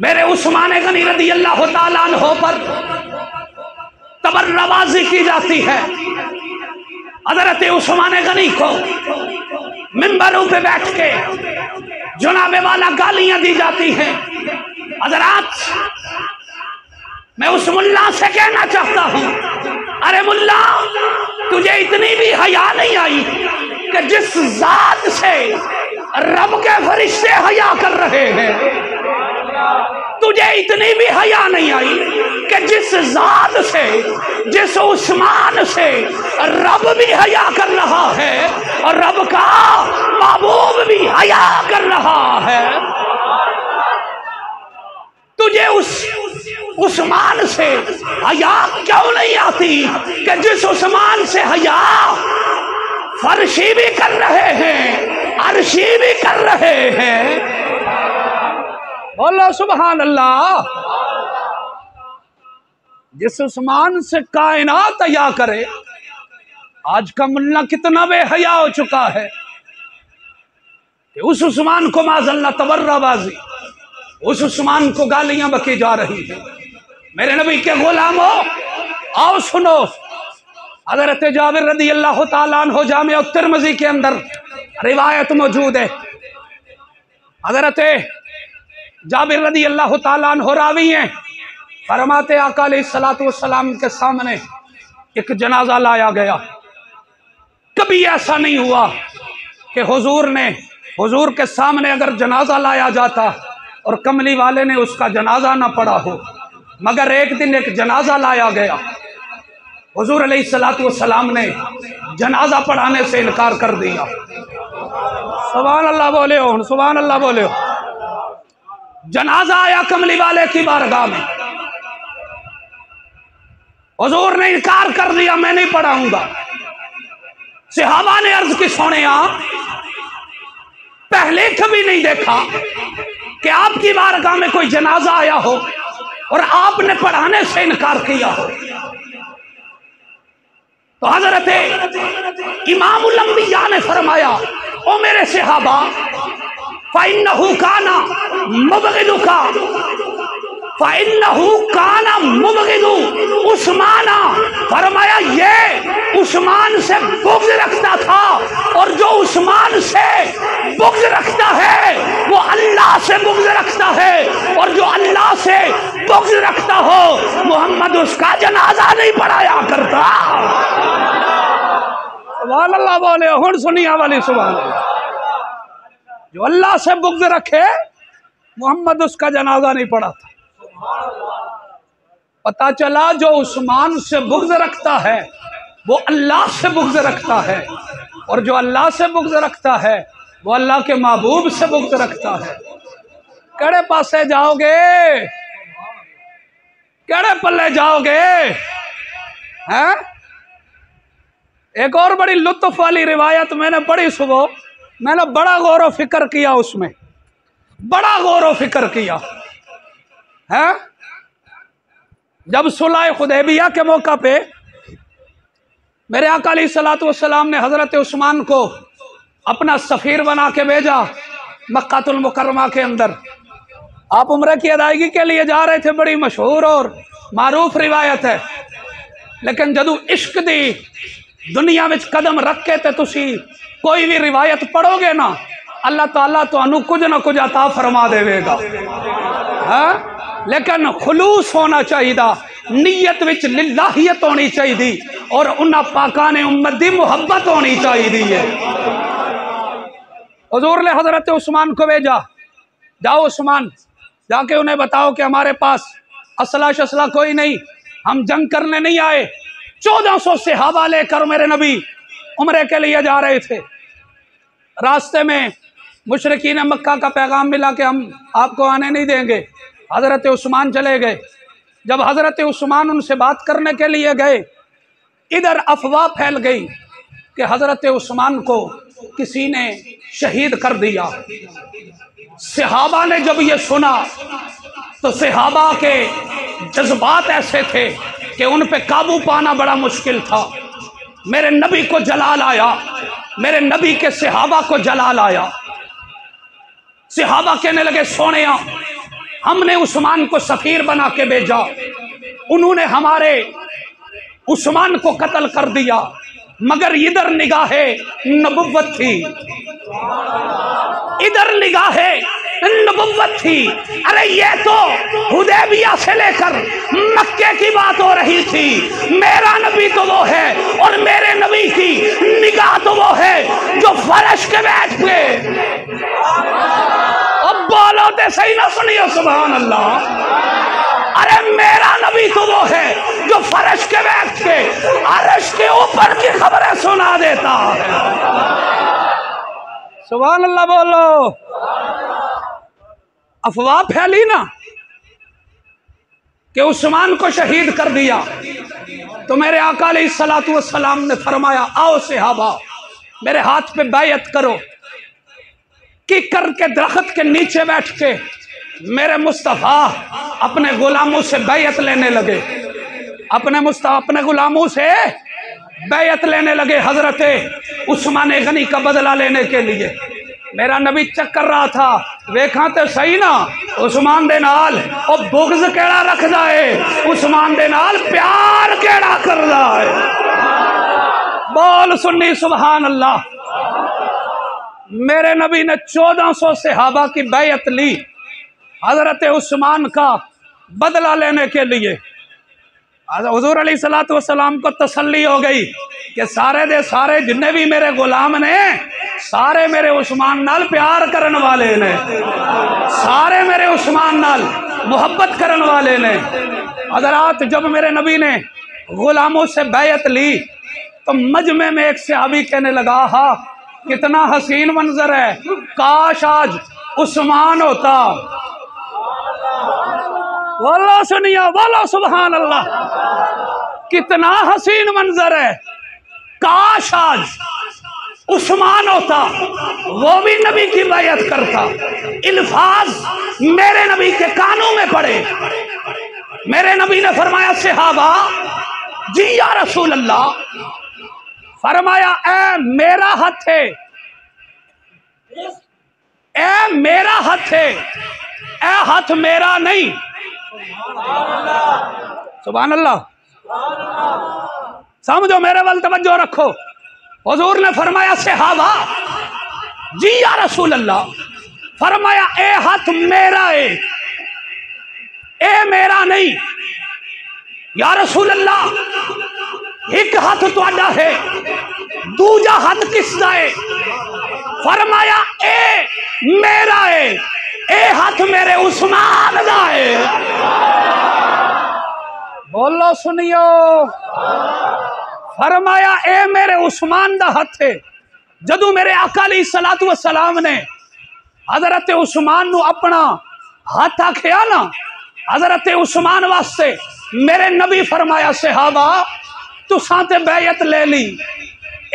मेरे उस्मान गनी रज़ी अल्लाह ताला अन्हु पर तबर्रबाजी की जाती है। हज़रत उस्मान गनी को मिंबरों पे बैठ के जुनाबे वाला गालियां दी जाती हैं। हज़रात मैं उस मुल्ला से कहना चाहता हूं, अरे मुल्ला तुझे इतनी भी हया नहीं आई कि जिस जात से रब के फरिश्ते हया कर रहे हैं, तुझे इतनी भी हया नहीं आई कि जिस जात से, जिस उस्मान से रब भी हया कर रहा है और रब का महबूब भी हया कर रहा है, तुझे उस उस्मान से हया क्यों नहीं आती कि जिस उस्मान से हया फर्शी भी कर रहे हैं, अर्शी भी कर रहे हैं। बोलो सुभान अल्लाह। जिस उस्मान से कायनात हया करे, आज का मुल्ला कितना बेहया हो चुका है कि उस उस्मान को माज़अल्लाह तबर्राबाजी, उस उस्मान को गालियां बकी जा रही है। मेरे नबी के गुलामों आओ सुनो, हज़रत जाबिर रज़ी अल्लाह ताला अन्हु जामिअ तिर्मिज़ी के अंदर रिवायत मौजूद है। हज़रत जाबिर रज़ी अल्लाह ताला अन्हु रावी हैं, फरमाते आका अलैहिस्सलातु वस्सलाम के सामने एक जनाजा लाया गया। कभी ऐसा नहीं हुआ कि हुजूर के सामने अगर जनाजा लाया जाता और कमली वाले ने उसका जनाजा ना पढ़ा हो, मगर एक दिन एक जनाजा लाया गया। हुजूर अलैहिस्सलातु वस्सलाम ने जनाजा पढ़ाने से इनकार कर दिया। सुभान अल्लाह बोले हो, सुभान अल्लाह बोले हो। जनाजा आया कमली वाले की बारगाह में, हुजूर ने इनकार कर दिया, मैं नहीं पढ़ाऊंगा। सहाबा ने अर्ज की सोनिया पहले कभी नहीं देखा कि आपकी बारगाह में कोई जनाजा आया हो और आपने पढ़ाने से इनकार किया हो। तो हजरत इमामुल अंबिया ने फरमाया, ओ मेरे सहाबा, फ़इन्नहु काना मुबग़िदुका, फ़इन्नहु काना मुबग़िदु उस्माना। फरमाया ये उस्मान से बुग़्ज़ रखता था, और जो उस्मान से बुग़्ज़ रखता है वो अल्लाह से बुग़्ज़ रखता है, और जो अल्लाह से बुग़्ज़ रखता हो मोहम्मद उसका जनाजा नहीं पढ़ाया करता। सुभान अल्लाह बोले, हुण सुनिया वाली सुभान अल्लाह। जो अल्लाह से बुग़्ज़ रखे मोहम्मद उसका जनाजा नहीं पढ़ा था। पता चला जो उस्मान से बुग़्ज़ रखता है वो अल्लाह से बुग़्ज़ रखता है, और जो अल्लाह से बुग़्ज़ रखता है वो अल्लाह के महबूब से बुग़्ज़ रखता है। केड़े पासे जाओगे, केड़े पल्ले जाओगे हैं? एक और बड़ी लुत्फ वाली रिवायत मैंने पढ़ी सुबह, मैंने बड़ा गौर व फिक्र किया, उसमें बड़ा गौर व फिक्र किया है। जब सुलह हुदैबिया के मौका पे मेरे आका अलैहिस्सलातु वस्सलाम ने हजरत उस्मान को अपना सफ़ीर बना के भेजा मक्कातुल मुकर्रमा के अंदर। आप उम्र की अदायगी के लिए जा रहे थे, बड़ी मशहूर और मारूफ रिवायत है। लेकिन जदू इश्क दी दुनिया में कदम रख के ते तुसी कोई भी रिवायत पढ़ोगे ना, अल्लाह ताला तो कुछ ना कुछ अता फरमा देगा। हाँ? लेकिन खुलूस होना चाहिए, नीयत विच लिल्लाहियत होनी चाहिए और उन्हां पाका ने उम्मत दी मुहब्बत होनी चाहिए। हुजूर ने हजरत उस्मान को भेजा, जाओ उस्मान, जाके उन्हें बताओ कि हमारे पास असला शसला कोई नहीं, हम जंग करने नहीं आए। 1400 सहाबा लेकर मेरे नबी उम्रे के लिए जा रहे थे। रास्ते में मुशरिकीन मक्का का पैगाम मिला कि हम आपको आने नहीं देंगे। हजरत उस्मान चले गए। जब हजरत उस्मान उनसे बात करने के लिए गए, इधर अफवाह फैल गई कि हजरत उस्मान को किसी ने शहीद कर दिया। सहाबा ने जब ये सुना तो सहाबा के जज्बात ऐसे थे कि उन पे काबू पाना बड़ा मुश्किल था। मेरे नबी को जलाल आया, मेरे नबी के सहाबा को जलाल आया। सहाबा कहने लगे, सोनिया, हमने उस्मान को सफीर बना के भेजा, उन्होंने हमारे उस्मान को कत्ल कर दिया, मगर इधर निगाहे नबुव्वत थी, इधर निगाहे नबुव्वत थी। अरे ये तो हुदैबिया से लेकर मक्के की बात हो रही थी। मेरा नबी तो वो है और मेरे नबी की निगाह तो वो है जो फर्श के बैठ के, अब बोलो तो सही ना सुनियो, सुभान अल्लाह। अरे मेरा नबी तो वो है जो फर्श के बैठ के अर्श के ऊपर की खबरें सुना देता है। सुभान अल्लाह बोलो। अफवाह फैली ना कि उस्मान को शहीद कर दिया, तो मेरे आका अलैहिस्सलातु वस्सलाम ने फरमाया, आओ सहाबा, मेरे हाथ पे बैयत करो। किकर के दरख्त के नीचे बैठ के मेरे मुस्तफ़ा अपने गुलामों से बैयत लेने लगे, अपने गुलामों से बैयत लेने लगे हजरत उस्मान गनी का बदला लेने के लिए। मेरा नबी चेक कर रहा था, वेखा तो सही ना उस्मान दे नाल और बुग़्ज़ केड़ा रखदा है, उस्मान दे नाल प्यार केड़ा करदा है। बोल सुन्नी सुभान अल्लाह। मेरे नबी ने 1400 सहाबा की बैयत ली हजरत उस्मान का बदला लेने के लिए। हुजूर अलैहिस्सलातु वस्सलाम को तसल्ली हो गई कि सारे दे सारे जिन्ने भी मेरे गुलाम ने, सारे मेरे उस्मान नाल प्यार करने वाले ने, सारे मेरे उस्मान नाल मोहब्बत करने वाले ने। हजरात, जब मेरे नबी ने गुलामों से बैयत ली तो मजमे में एक सहाबी कहने लगा, हा कितना हसीन मंजर है, काश आज उस्मान होता। बोलो सुनिया, बोलो सुभान अल्लाह। कितना हसीन मंजर है, काश आज उस्मान होता, वो भी नबी की बैयत करता। इल्फाज मेरे नबी के कानों में पड़े। मेरे नबी ने फरमाया, सहाबा जी या रसूल अल्लाह, फरमाया ए मेरा हाथ है, ए मेरा हाथ है, ए हाथ मेरा नहीं। सुभान अल्लाह। समझो, मेरे वाल तवज्जो रखो। हुजूर ने फरमाया, सहाबा जी या रसूल अल्लाह, फरमाया ए हाथ मेरा है, ए मेरा नहीं। या रसूल अल्लाह, एक हाथ तुहाडा है, दूजा हाथ किसदा है? फरमाया ए मेरा है, ए हाथ मेरे उस्मान दा है। बोलो सुनियो। फरमाया ए मेरे उस्मान दा हाथ है। जदू मेरे आका अलैहिस्सलातु वस्सलाम ने हजरत उस्मान नू अपना हाथ आखिया ना, हजरत उस्मान वास्ते मेरे नबी फरमाया, सहाबा तुसां ते बैयत ले ली,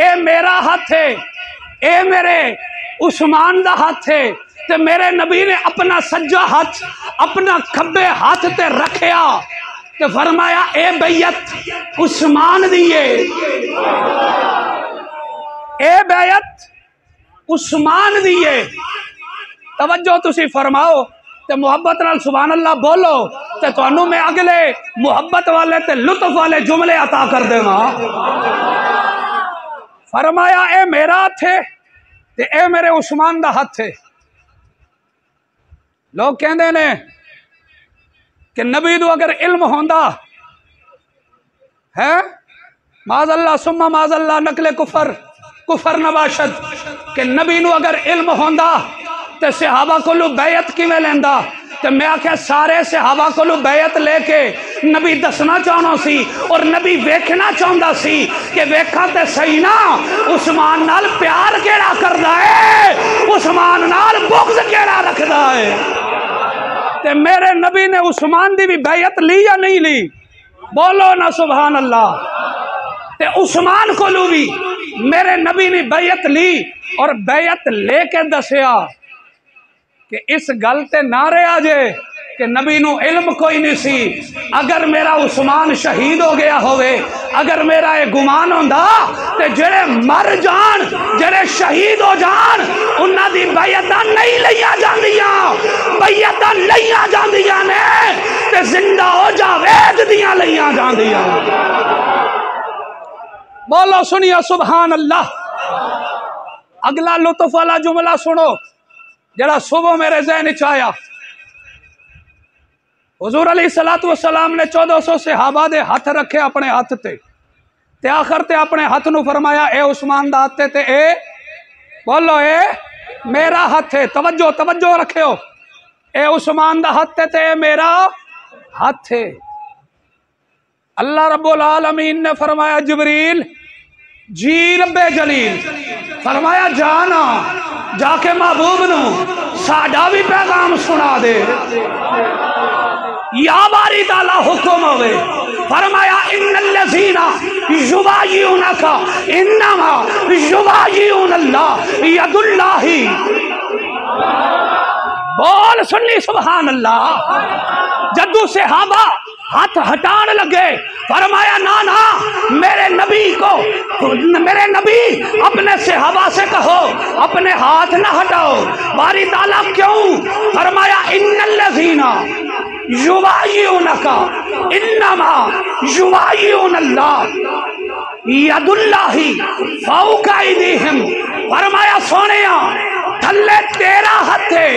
ए मेरा हाथ है, ए मेरे उस्मान दा हाथ है। ते मेरे नबी ने अपना सज्जा हाथ अपना खब्बे हाथ ते रखिया ते फरमाया ए बैयत उस्मान दी है, ए बैयत उस्मान दी है। तवज्जो तुसी फरमाओ ते मुहब्बत नाल सुभान अल्लाह बोलो ते तुहानू मैं अगले मुहब्बत वाले ते लुत्फ वाले जुमले अता कर देवा। फरमाया ए मेरा हाथ है ते ए मेरे उस्मान दा हाथ है। लोग कहते ने कि नबी नू अगर इल्म होंदा है माज़अल्लाह सुम्मा माज़अल्लाह नकले कुफर कुफर नबाशद कि नबी नू अगर इल्म होंदा ते सहाबा कोलू बैयत किवें लैंदा। ते मैं आख्या सारे सहाबा कोलू बैयत लेके नबी दसना चाहना सी और नबी वेखना चाहता सी कि वेखा ते सही ना उस्मान नाल प्यार केड़ा करदा है, उस्मान नाल बुग़्ज़ केड़ा रखदा है। ते मेरे नबी ने उस्मान दी भी बैयत ली या नहीं ली? बोलो ना सुभान अल्लाह। ते उस्मान कोलू भी मेरे नबी ने बैयत ली और बैयत लेके दसिया कि इस गल ते ना रहा जे कि नबी नू इल्म कोई नहीं सी। अगर मेरा उस्मान शहीद हो गया होवे, अगर मेरा ये गुमान होंदा ते जेड़े मर जान जेड़े शहीद हो जान उन्हां दी बैयतां नहीं लईयां जांदियां, बैयतां लईयां जांदियां ने ते जिंदा हो जावेद दियां लईयां जांदियां। बोलो सुनियो सुभान अल्लाह। अगला लुत्फ वाला जुमला सुनो जरा सुबह मेरे ज़हन च आया। हुजूर अलैहिस्सलातु वस्सलाम ने 1400 सहाबा दे हाथ रखे अपने हाथ ते आखिर ते अपने हाथ नू फरमाया ए उस्मान दा हाथ ते ए बोलो ए मेरा हाथ है। तवज्जो तवज्जो रखियो, ए उस्मान दा हाथ ते ए मेरा हाथ है। अल्लाह रब्बुल आलमीन ने फरमाया जिब्रील जी रब्बे जलील फरमाया जाना जाके महबूब नू साडा भी पैगाम सुना दे। या बारी ताला हुक्म होवे फरमाया इन्नल्लज़ीना युबायिउनका इन्नमा युबायिउनल्लाह यदुल्लाहि। बोल सुन्नी सुभान अल्लाह। जद्दू सहाबा हाथ हटान लगे फरमाया ना ना मेरे नबी को मेरे नबी अपने सहाबा से कहो अपने हाथ ना हटाओ। बारी ताला क्यों? फरमाया इन्नल्लज़ीना युबायिउनका इन्नमा युबायिउनल्लाह यदुल्लाहि फौका अयदीहिम। फरमाया सोनिया थल्ले तेरा हाथ है।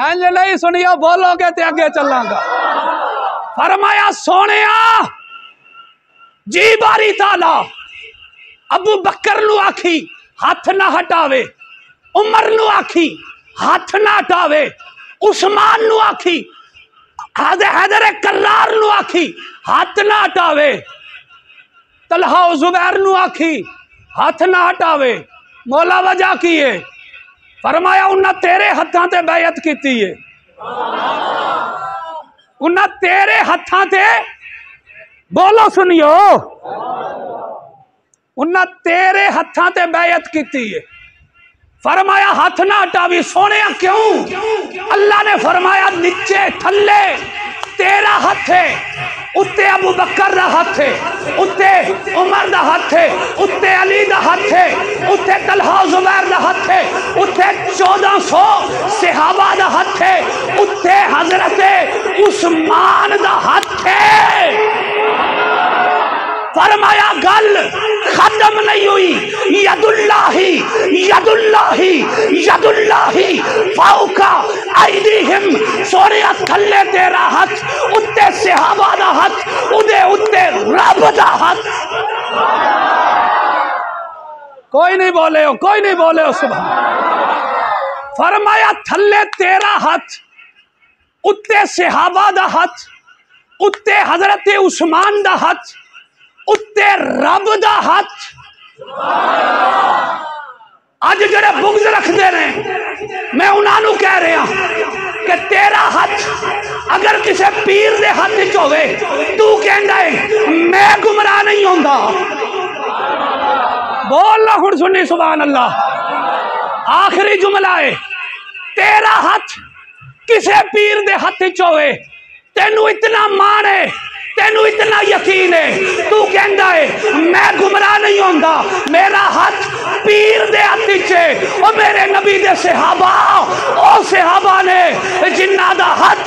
इंज नहीं सुनियो बोलोगे ते अगे चलांगा। फरमाया सोनिया जी बारी ताला अबू बकर नू आखी हाथ ना हटावे, उमर नू आखी हाथ ना हटावे, उस्मान नू आखी हैदर कर्रार नू आखी हाथ ना हटावे, तलहा जुबैर नू आखी हाथ ना हटावे। मौला वजह की है? फरमाया उन्हें तेरे हत्थां ते बैयत की है, उन्हें तेरे हत्थां ते बोलो सुनियो उन्हें तेरे हत्थां ते बैयत की है। फरमाया हाथ ना हटावी। सोने क्यों? अल्लाह ने फरमाया नीचे थल्ले तेरा हाथ है, उत्ते अबू बकर दा हाथ है, उत्ते उमर दा हाथ है, उत्ते अली दा हाथ है, उत्ते तलहा जुबैर दा हाथ है, उत्ते 1400 सहाबा दा हाथ है, उत्ते हजरत उस्मान दा हाथ है। फरमाया गल खत्म नहीं हुई। यदुल्लाही यदुल्लाही यदुल्लाही फौका अयदीहिम। सोने थल्ले तेरा हाथ, उत्ते सहाबा दा हाथ, उदे उत्ते रब दा हाथ। कोई नहीं बोले हो, कोई नहीं बोले हो सुभान। फरमाया थल्ले तेरा हाथ, उत्ते सहाबा दा हाथ, उत्ते हजरत उस्मान दा हाथ, उत्ते रब दा हाथ। अज जड़े बुग़्ज़ रखते ने मैं उन्होंने कह रहा कि तेरा हाथ अगर किसी पीर दे हाथ च होवे तू कहंदा है मैं गुमराह नहीं होंदा, बोल ना हुण सुनी सुभान अल्लाह। आखिरी जुमला है, तेरा हाथ किसे पीर दे हाथ च होवे, तेनू इतना मान है, तेनू इतना यकीन है, तू कहंदा है मैं गुमराह नहीं होंदा, मेरा हाथ पीर दे हाथ च है। ओ मेरे नबी दे सहाबा, ओ सहाबा ने जिन्ना दा हाथ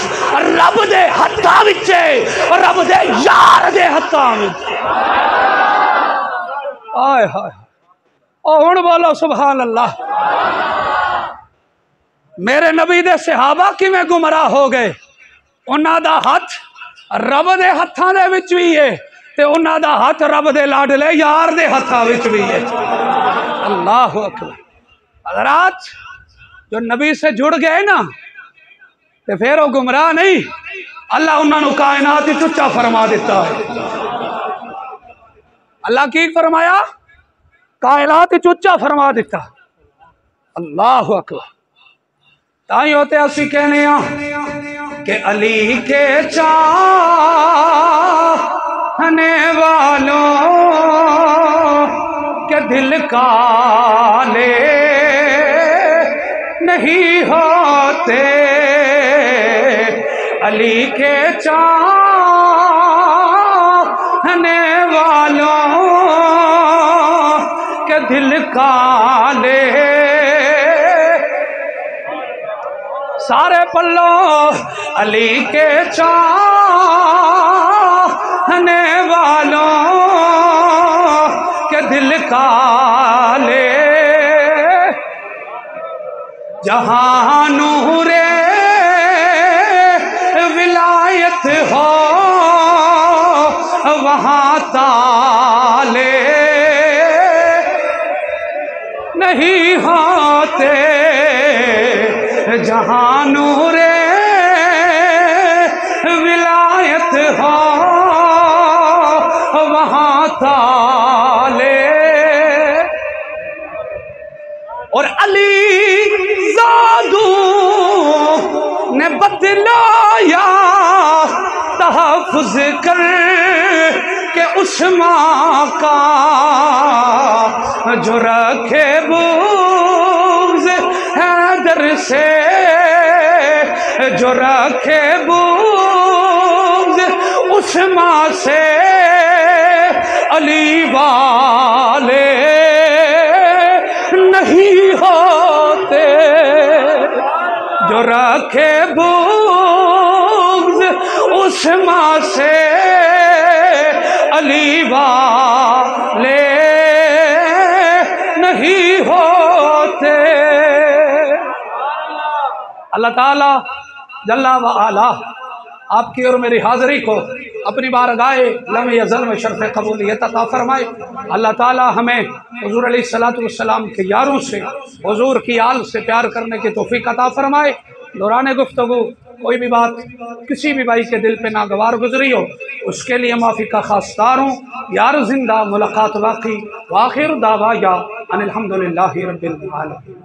रब दे हत्थां विच है, और रब दे यार दे हत्थां विच। आय हाय, ओ हुण बोलो सुभान अल्लाह। मेरे नबी दे सहाबा किवें गुमराह हो गए, उन्हां दा हाथ रब दे हत्थां दे विच भी है, ते उन्हां दा हाथ रब दे लाडले यार दे हत्थां विच भी है। अल्लाह अकबर। हज़रात, जो नबी से जुड़ गए ना, ते फिर वो गुमराह नहीं, अल्लाह उन्होंने कायनात ही उच्चा फरमा दिता है। अल्लाह की फरमाया, कायनात ही उच्चा फरमा दिता। अल्लाह अकबर। ताई होते असी कहने कि अली के चाहने वालों के दिल काले नहीं होते, अली के चाहने वालों के दिल काले, सारे पल्लों अली के चाहने वालों के दिल काले, जहां नूरे विलायत हो वहां ताले नहीं होते, जहां नूरे विलायत हो वहां ताले। और अली ज़ादू ने बतलाया तहफ़्फ़ुज़ कर के उस्मा का, जो रखे बुग़्ज़ हैदर से, जो रखे बुग़्ज़ उस्मा से, अली वाले नहीं होते, जो रखे बुग़्ज़ उस्मा से, अली वाले नहीं होते। अल्लाह ताला जल्ला व आला आपकी और मेरी हाज़िरी को अपनी बारगाह लम यज़ल में शर्फ़ क़बूलियत अता फरमाए। अल्लाह ताला हमें हुज़ूर अलैहिस्सलातु वस्सलाम के यारों से, हुज़ूर की आल से प्यार करने की तौफ़ीक़ अता फरमाए। दौरान गुफ्तगू कोई भी बात किसी भी भाई के दिल पे नागवार गुजरी हो, उसके लिए माफ़ी का खासदार हूँ। यार जिंदा मुलाकात बाकी। वाखिर दावा या अनिल हम्दुलिल्लाहि रब्बिल आलमीन।